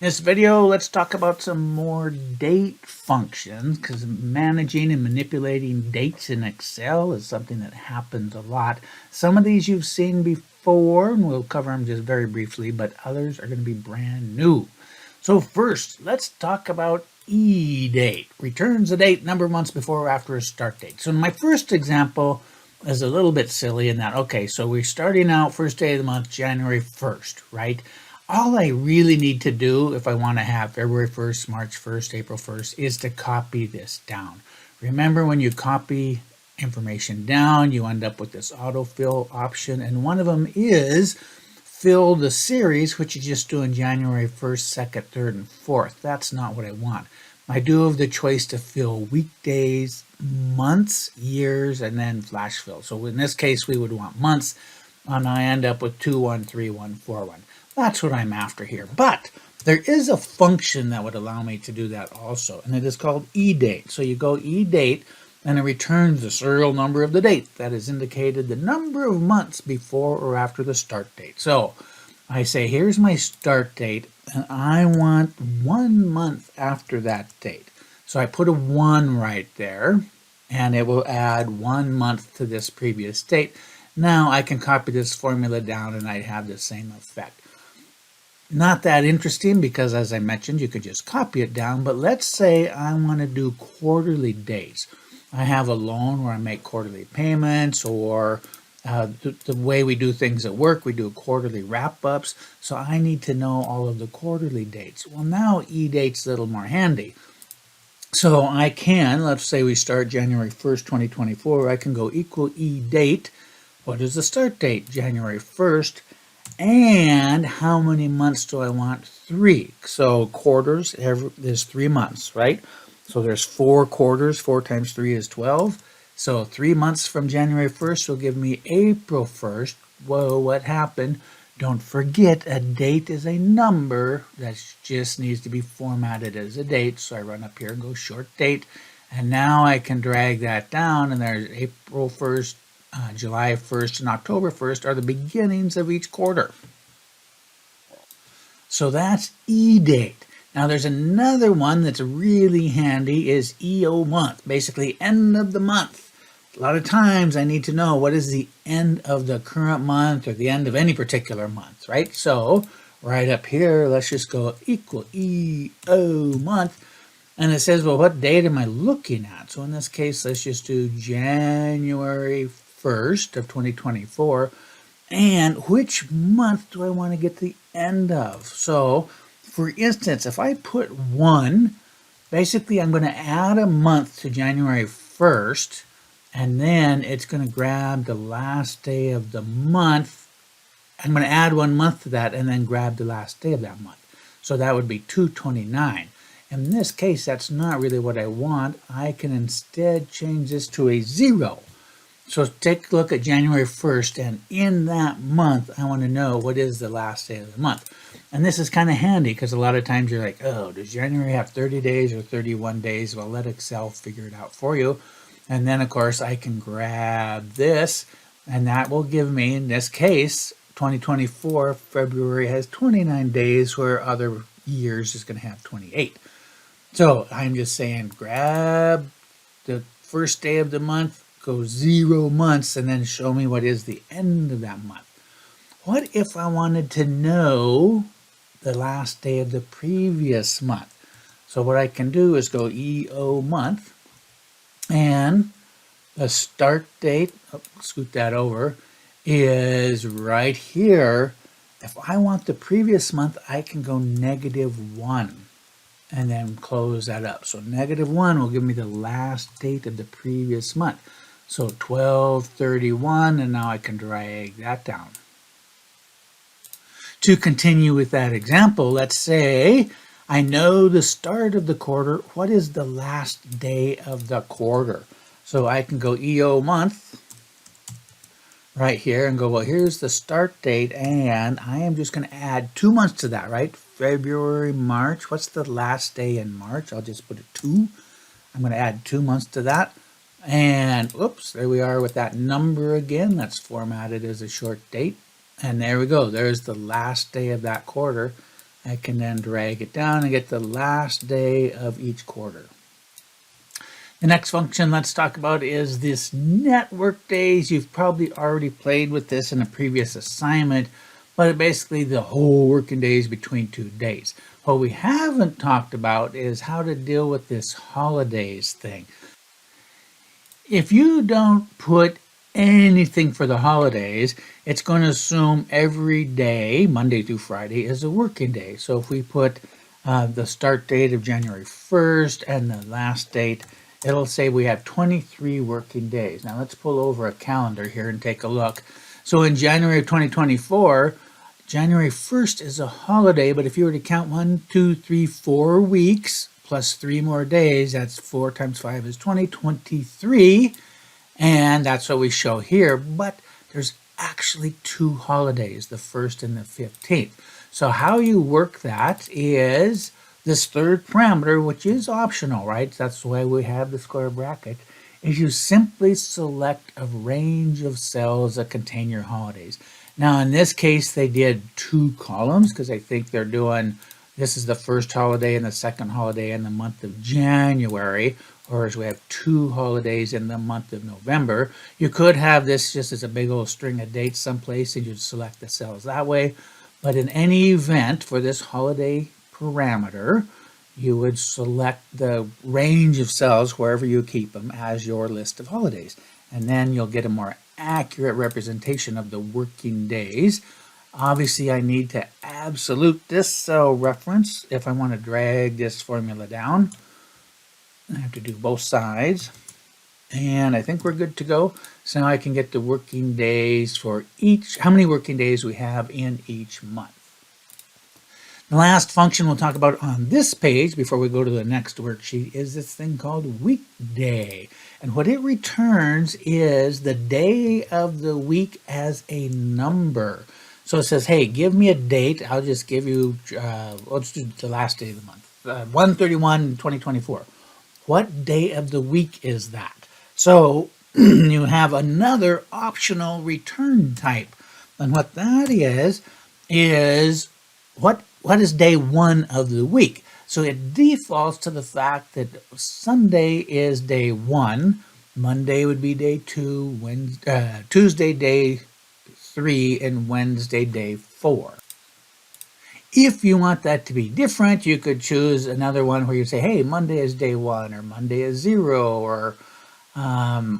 In this video, let's talk about some more date functions, because managing and manipulating dates in Excel is something that happens a lot. Some of these you've seen before, and we'll cover them just very briefly, but others are going to be brand new. So first, let's talk about Edate. Returns a date number of months before or after a start date. So in my first example is a little bit silly in that, okay, so we're starting out first day of the month, January 1st, right? All I really need to do if I want to have February 1st, March 1st, April 1st is to copy this down. Remember, when you copy information down, you end up with this autofill option, and one of them is fill the series, which you just do in January 1st, 2nd, 3rd, and 4th. That's not what I want. I do have the choice to fill weekdays, months, years, and then flash fill. So in this case, we would want months, and I end up with 213141. That's what I'm after here. But there is a function that would allow me to do that also, and it is called Edate. So you go Edate, and it returns the serial number of the date that is indicated the number of months before or after the start date. So I say, here's my start date, and I want 1 month after that date. So I put a 1 right there, and it will add 1 month to this previous date. Now I can copy this formula down, and I have the same effect. Not that interesting because, as I mentioned, you could just copy it down, but let's say I want to do quarterly dates. I have a loan where I make quarterly payments, or the way we do things at work, we do quarterly wrap-ups, so I need to know all of the quarterly dates. Well, now eDate's a little more handy. So I can, let's say we start January 1st, 2024, I can go equal eDate. What is the start date? January 1st. And how many months do I want? 3. So quarters, there's 3 months, right? So there's 4 quarters. 4 times 3 is 12. So 3 months from January 1st will give me April 1st. Whoa, what happened? Don't forget, a date is a number that just needs to be formatted as a date. So I run up here and go short date. And now I can drag that down, and there's April 1st, July 1st, and October 1st are the beginnings of each quarter. So that's Edate. Now there's another one that's really handy, is Eomonth, basically end of the month. A lot of times I need to know what is the end of the current month or the end of any particular month, right? So right up here, let's just go equal Eomonth. And it says, well, what date am I looking at? So in this case, let's just do January 1st of 2024. And which month do I want to get the end of? So for instance, if I put 1, basically I'm going to add a month to January 1st, and then it's going to grab the last day of the month. I'm going to add 1 month to that and then grab the last day of that month. So that would be 2/29. In this case, that's not really what I want. I can instead change this to a 0. So take a look at January 1st, and in that month, I want to know what is the last day of the month. And this is kind of handy because a lot of times you're like, oh, does January have 30 days or 31 days? Well, let Excel figure it out for you. And then, of course, I can grab this, and that will give me, in this case, 2024, February has 29 days, where other years is going to have 28. So I'm just saying, grab the first day of the month, go 0 months, and then show me what is the end of that month. What if I wanted to know the last day of the previous month? So what I can do is go Eomonth, and the start date, scoot that over, is right here. If I want the previous month, I can go -1 and then close that up. So -1 will give me the last date of the previous month. So 12/31, and now I can drag that down. To continue with that example, let's say I know the start of the quarter. What is the last day of the quarter? So I can go Eomonth right here and go, well, here's the start date, and I am just going to add 2 months to that, right? February, March. What's the last day in March? I'll just put a 2. I'm going to add 2 months to that. And oops, there we are with that number again. That's formatted as a short date. And there we go. There's the last day of that quarter. I can then drag it down and get the last day of each quarter. The next function let's talk about is this network days. You've probably already played with this in a previous assignment, but basically the whole working days between 2 days. What we haven't talked about is how to deal with this holidays thing. If you don't put anything for the holidays, it's going to assume every day, Monday through Friday, is a working day. So if we put the start date of January 1st and the last date, it'll say we have 23 working days. Now let's pull over a calendar here and take a look. So in January of 2024, January 1st is a holiday, but if you were to count 1, 2, 3, 4 weeks plus 3 more days, that's 4 times 5 is 20, 23, and that's what we show here. But there's actually 2 holidays, the 1st and the 15th. So how you work that is this third parameter, which is optional, right? That's why we have the square bracket, is you simply select a range of cells that contain your holidays. Now, in this case, they did 2 columns because I think they're doing, this is the first holiday and the second holiday in the month of January, whereas we have 2 holidays in the month of November. You could have this just as a big old string of dates someplace and you'd select the cells that way. But in any event, for this holiday parameter, you would select the range of cells wherever you keep them as your list of holidays. And then you'll get a more accurate representation of the working days. Obviously, I need to absolute this cell reference if I want to drag this formula down. I have to do both sides. And I think we're good to go. So now I can get the working days for each, how many working days we have in each month. The last function we'll talk about on this page before we go to the next worksheet is this thing called Weekday. And what it returns is the day of the week as a number. So it says, hey, give me a date. I'll just give you, let's do the last day of the month, 1/31/2024. What day of the week is that? So you have another optional return type. And what that is what is day 1 of the week? So it defaults to the fact that Sunday is day 1, Monday would be day 2, Tuesday day 3, and Wednesday day 4. If you want that to be different, you could choose another one where you say, hey, Monday is day 1, or Monday is 0, or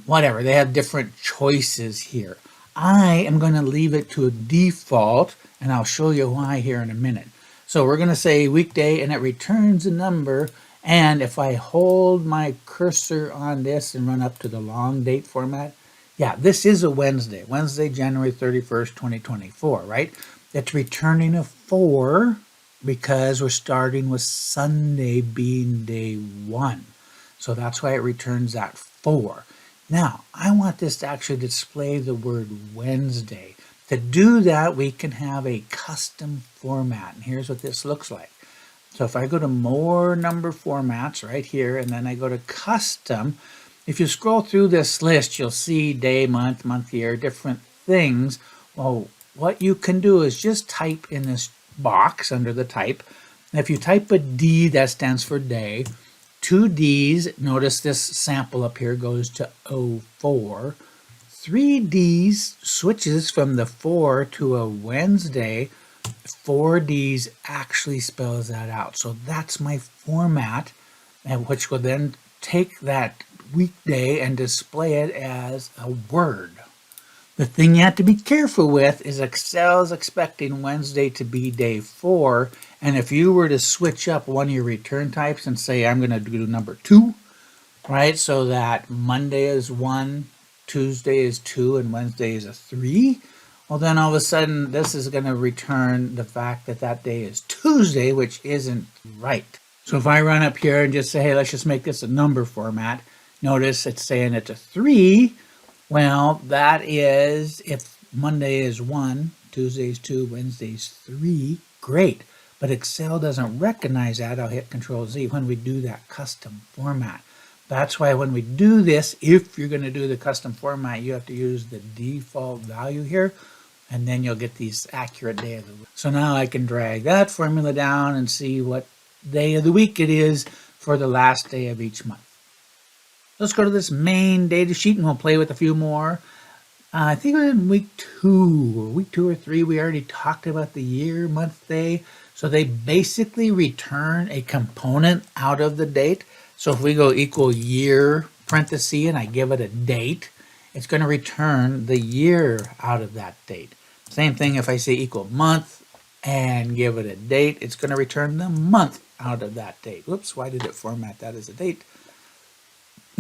whatever. They have different choices here. I am going to leave it to a default, and I'll show you why here in a minute. So we're going to say weekday, and it returns a number. And if I hold my cursor on this and run up to the long date format, yeah, this is a Wednesday. Wednesday, January 31st, 2024, right? It's returning a 4 because we're starting with Sunday being day 1. So that's why it returns that 4. Now, I want this to actually display the word Wednesday. To do that, we can have a custom format. And here's what this looks like. So if I go to more number formats right here, and then I go to custom, if you scroll through this list, you'll see day, month, month, year, different things. Well, what you can do is just type in this box under the type. And if you type a D, that stands for day. 2 Ds, notice this sample up here goes to 04. 3 Ds switches from the 4 to a Wednesday. 4 Ds actually spells that out. So that's my format, which will then take that weekday and display it as a word. The thing you have to be careful with is Excel is expecting Wednesday to be day 4. And if you were to switch up one of your return types and say, I'm going to do number 2, right? So that Monday is 1, Tuesday is 2, and Wednesday is a 3. Well, then all of a sudden, this is going to return the fact that that day is Tuesday, which isn't right. So if I run up here and just say, hey, let's just make this a number format, notice it's saying it's a 3. Well, that is, if Monday is 1, Tuesday is 2, Wednesday is 3, great. But Excel doesn't recognize that. I'll hit Control Z when we do that custom format. That's why when we do this, if you're going to do the custom format, you have to use the default value here. and then you'll get these accurate day of the week. So now I can drag that formula down and see what day of the week it is for the last day of each month. Let's go to this main data sheet and we'll play with a few more. I think we're in week 2 or 3. We already talked about the year, month, day. So they basically return a component out of the date. So if we go equal year parenthesis and I give it a date, it's going to return the year out of that date. Same thing if I say equal month and give it a date, it's going to return the month out of that date. Whoops, why did it format that as a date?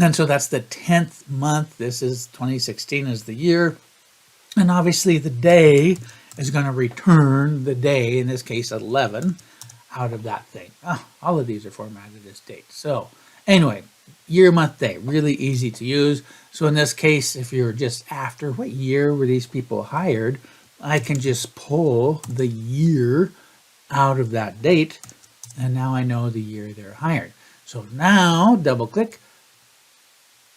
And so that's the 10th month. This is 2016 is the year. And obviously the day is going to return the day, in this case 11, out of that thing. Oh, all of these are formatted as dates. So anyway, year, month, day, really easy to use. So in this case, if you're just after what year were these people hired, I can just pull the year out of that date, and now I know the year they're hired. So now double click,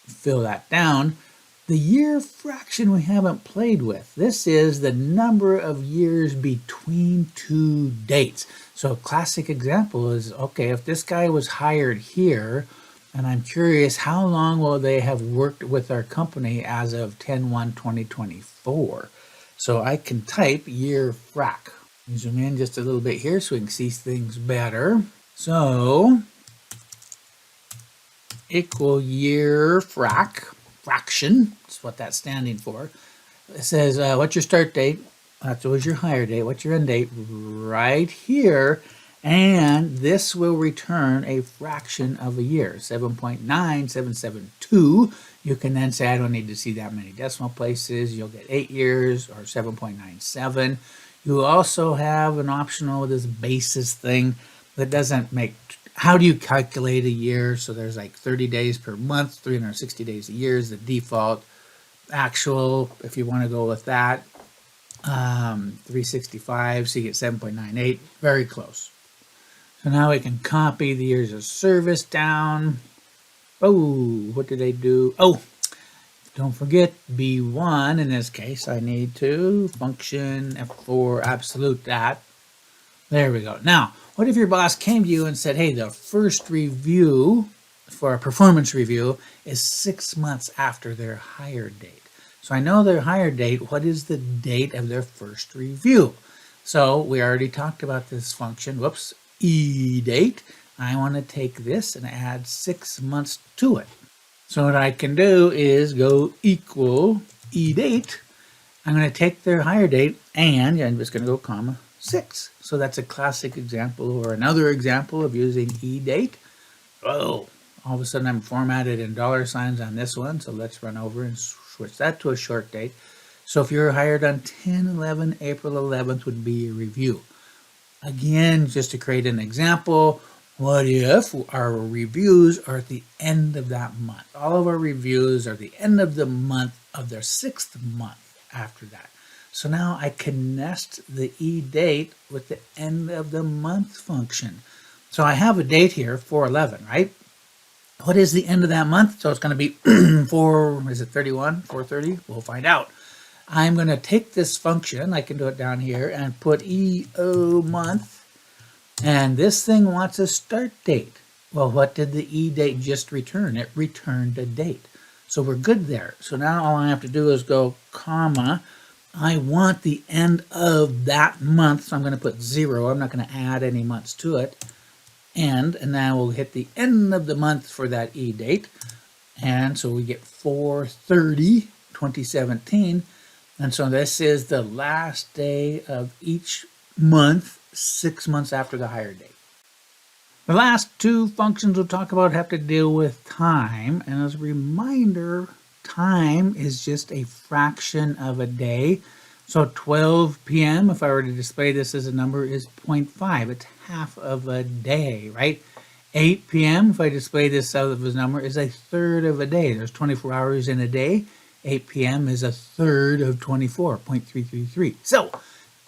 fill that down. The year fraction we haven't played with. This is the number of years between two dates. So a classic example is, okay, if this guy was hired here, and I'm curious, how long will they have worked with our company as of 10/1/2024? So I can type YearFrac. Zoom in just a little bit here so we can see things better. So equal YearFrac, fraction, that's what that's standing for. It says, what's your start date? That's always your hire date. What's your end date? Right here. And this will return a fraction of a year, 7.9772. You can then say, I don't need to see that many decimal places. You'll get 8 years or 7.97. You also have an optional, this basis thing that doesn't make, how do you calculate a year? So there's like 30 days per month, 360 days a year is the default. Actual, if you want to go with that, 365, so you get 7.98, very close. So now we can copy the years of service down. Oh, what did I do? Oh, don't forget B1. In this case, I need to function F4 absolute that. There we go. Now, what if your boss came to you and said, hey, the first review for a performance review is 6 months after their hire date. So I know their hire date. What is the date of their first review? So we already talked about this function. Whoops. Edate. I want to take this and add 6 months to it. So what I can do is go equal edate. I'm going to take their hire date and I'm just going to go comma 6. So that's a classic example or another example of using edate. Oh, all of a sudden I'm formatted in $signs on this one. So let's run over and switch that to a short date. So if you're hired on 10/11, April 11th would be a review. Again, just to create an example, what if our reviews are at the end of that month? All of our reviews are the end of the month of their 6th month after that. So now I can nest the edate with the end of the month function. So I have a date here, 4/11, right? What is the end of that month? So it's going to be 4/30? We'll find out. I'm going to take this function, I can do it down here, and put Eomonth, and this thing wants a start date. Well, what did the edate just return? It returned a date. So we're good there. So now all I have to do is go comma. I want the end of that month, so I'm going to put 0. I'm not going to add any months to it. And now we'll hit the end of the month for that edate. And so we get 4/30/2017. And so this is the last day of each month, 6 months after the hire date. The last two functions we'll talk about have to deal with time. And as a reminder, time is just a fraction of a day. So 12 p.m., if I were to display this as a number, is 0.5. It's half of a day, right? 8 p.m., if I display this as a number, is a third of a day. There's 24 hours in a day. 8 p.m. is a third of 24, 0.333. So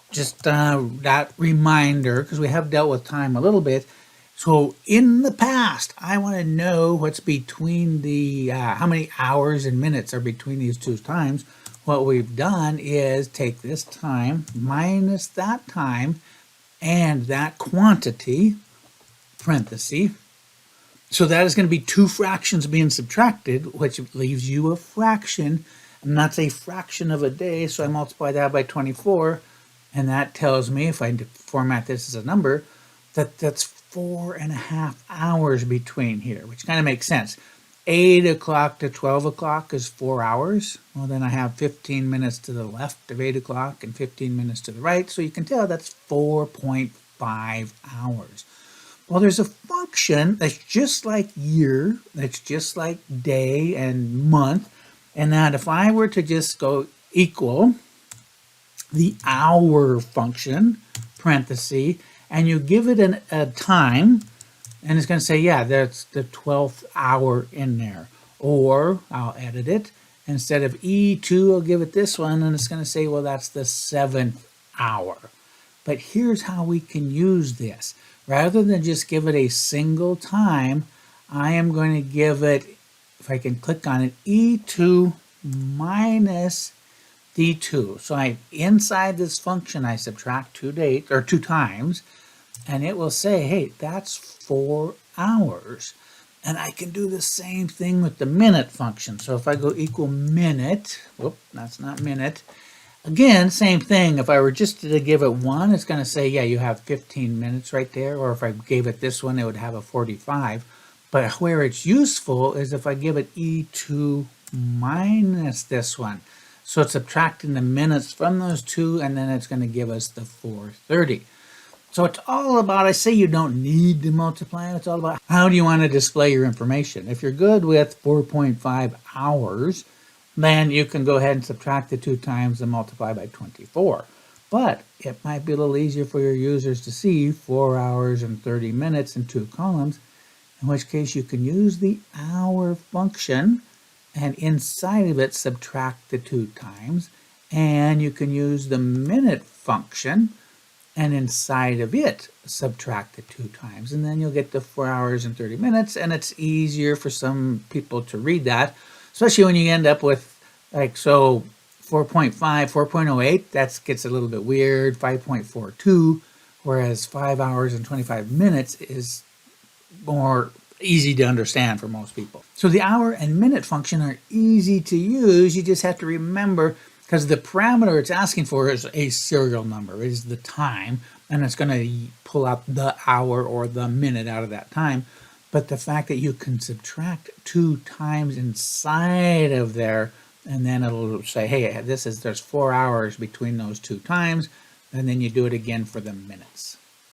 just that reminder, because we have dealt with time a little bit, So in the past, I want to know what's between the, how many hours and minutes are between these two times. What we've done is take this time minus that time and that quantity, parenthesis. So that is going to be two fractions being subtracted, which leaves you a fraction, and that's a fraction of a day. So I multiply that by 24, and that tells me, if I format this as a number, that that's 4.5 hours between here, which kind of makes sense. 8 o'clock to 12 o'clock is 4 hours. Well, then I have 15 minutes to the left of 8 o'clock and 15 minutes to the right. So you can tell that's 4.5 hours. Well, there's a function that's just like year, that's just like day and month. And that if I were to just go equal the hour function, parenthesis, and you give it a time, and it's going to say, yeah, that's the 12th hour in there. Or I'll edit it. Instead of E2, I'll give it this one, and it's going to say, well, that's the 7th hour. But here's how we can use this. Rather than just give it a single time, I am going to give it, if I can click on it, E2 minus D2. So inside this function, I subtract two times, and it will say, hey, that's 4 hours. And I can do the same thing with the minute function. So if I go equal minute, whoop, that's not minute. Again, same thing. If I were just to give it 1, it's going to say, yeah, you have 15 minutes right there. Or if I gave it this one, it would have a 45. But where it's useful is if I give it E2 minus this one. So it's subtracting the minutes from those two, and then it's going to give us the 4:30. So it's all about, I say you don't need to multiply. It's all about how do you want to display your information. If you're good with 4.5 hours, then you can go ahead and subtract the 2 times and multiply by 24. But it might be a little easier for your users to see 4 hours and 30 minutes in 2 columns, in which case you can use the hour function, and inside of it subtract the 2 times, and you can use the minute function, and inside of it subtract the 2 times, and then you'll get the 4 hours and 30 minutes, and it's easier for some people to read that, especially when you end up with, like, so 4.5, 4.08, that gets a little bit weird, 5.42, whereas 5 hours and 25 minutes is more easy to understand for most people. So the hour and minute function are easy to use. You just have to remember, because the parameter it's asking for is a serial number, is the time, and it's going to pull out the hour or the minute out of that time. But the fact that you can subtract 2 times inside of there, and then it'll say, hey, there's 4 hours between those 2 times, and then you do it again for the minutes.